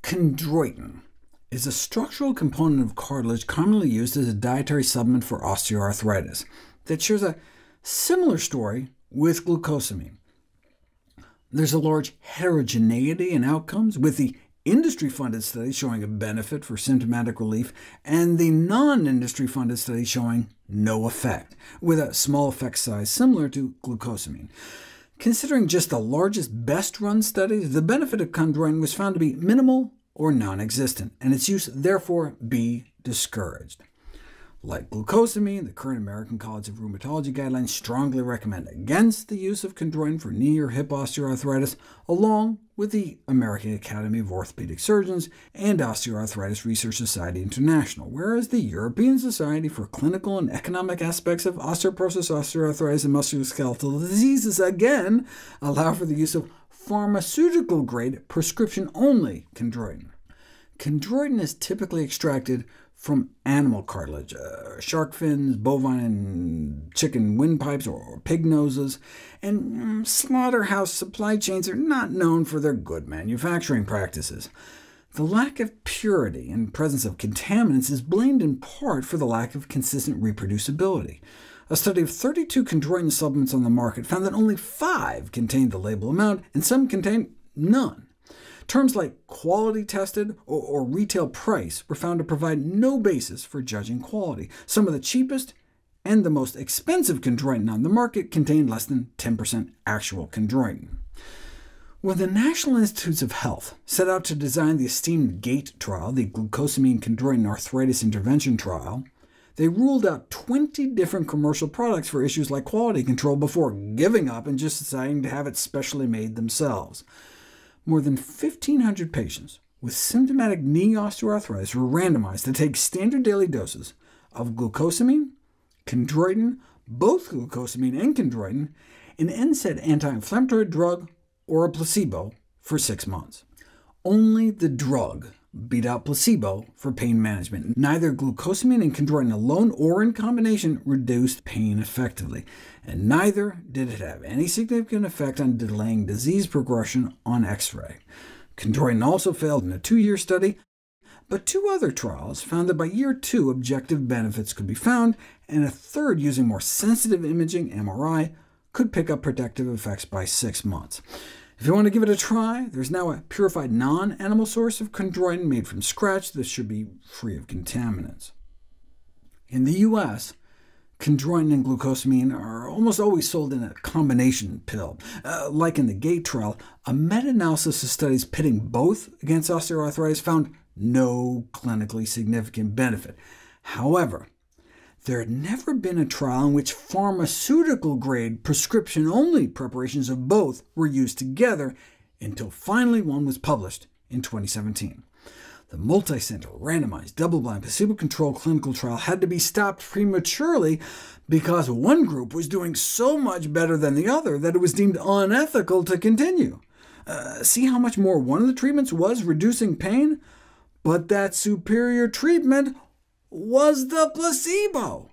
Chondroitin is a structural component of cartilage commonly used as a dietary supplement for osteoarthritis that shares a similar story with glucosamine. There's a large heterogeneity in outcomes, with the industry-funded studies showing a benefit for symptomatic relief, and the non-industry-funded studies showing no effect, with a small effect size similar to glucosamine. Considering just the largest, best-run studies, the benefit of chondroitin was found to be minimal or non-existent, and its use therefore be discouraged. Like glucosamine, the current American College of Rheumatology guidelines strongly recommend against the use of chondroitin for knee or hip osteoarthritis, along with the American Academy of Orthopedic Surgeons and Osteoarthritis Research Society International, whereas the European Society for Clinical and Economic Aspects of Osteoporosis, Osteoarthritis, and Musculoskeletal Diseases again allow for the use of pharmaceutical-grade, prescription-only chondroitin. Chondroitin is typically extracted from animal cartilage, shark fins, bovine and chicken windpipes, or pig noses, and slaughterhouse supply chains are not known for their good manufacturing practices. The lack of purity and presence of contaminants is blamed in part for the lack of consistent reproducibility. A study of 32 chondroitin supplements on the market found that only 5 contained the label amount, and some contained none. Terms like quality tested or retail price were found to provide no basis for judging quality. Some of the cheapest and the most expensive chondroitin on the market contained less than 10% actual chondroitin. When the National Institutes of Health set out to design the esteemed GATE trial, the glucosamine chondroitin arthritis intervention trial, they ruled out 20 different commercial products for issues like quality control before giving up and just deciding to have it specially made themselves. More than 1,500 patients with symptomatic knee osteoarthritis were randomized to take standard daily doses of glucosamine, chondroitin, both glucosamine and chondroitin, an NSAID anti-inflammatory drug, or a placebo for 6 months. Only the drug beat out placebo for pain management. Neither glucosamine and chondroitin alone or in combination reduced pain effectively, and neither did it have any significant effect on delaying disease progression on X-ray. Chondroitin also failed in a 2-year study, but 2 other trials found that by year 2 objective benefits could be found, and a third using more sensitive imaging, MRI, could pick up protective effects by 6 months. If you want to give it a try, there's now a purified non-animal source of chondroitin made from scratch that should be free of contaminants. In the US, chondroitin and glucosamine are almost always sold in a combination pill. Like in the GATE trial, a meta-analysis of studies pitting both against osteoarthritis found no clinically significant benefit. However, there had never been a trial in which pharmaceutical-grade, prescription-only preparations of both were used together, until finally one was published in 2017. The multi-center, randomized, double-blind, placebo-controlled clinical trial had to be stopped prematurely because one group was doing so much better than the other that it was deemed unethical to continue. See how much more one of the treatments was reducing pain? But that superior treatment was the placebo.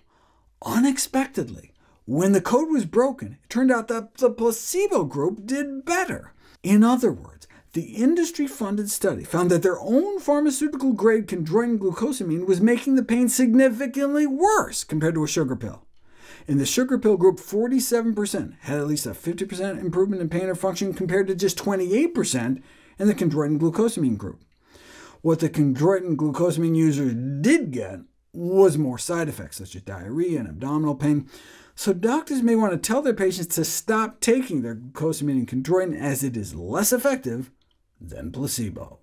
Unexpectedly, when the code was broken, it turned out that the placebo group did better. In other words, the industry-funded study found that their own pharmaceutical-grade chondroitin glucosamine was making the pain significantly worse compared to a sugar pill. In the sugar pill group, 47% had at least a 50% improvement in pain or function, compared to just 28% in the chondroitin glucosamine group. What the chondroitin glucosamine users did get was more side effects, such as diarrhea and abdominal pain, so doctors may want to tell their patients to stop taking their glucosamine and chondroitin, as it is less effective than placebo.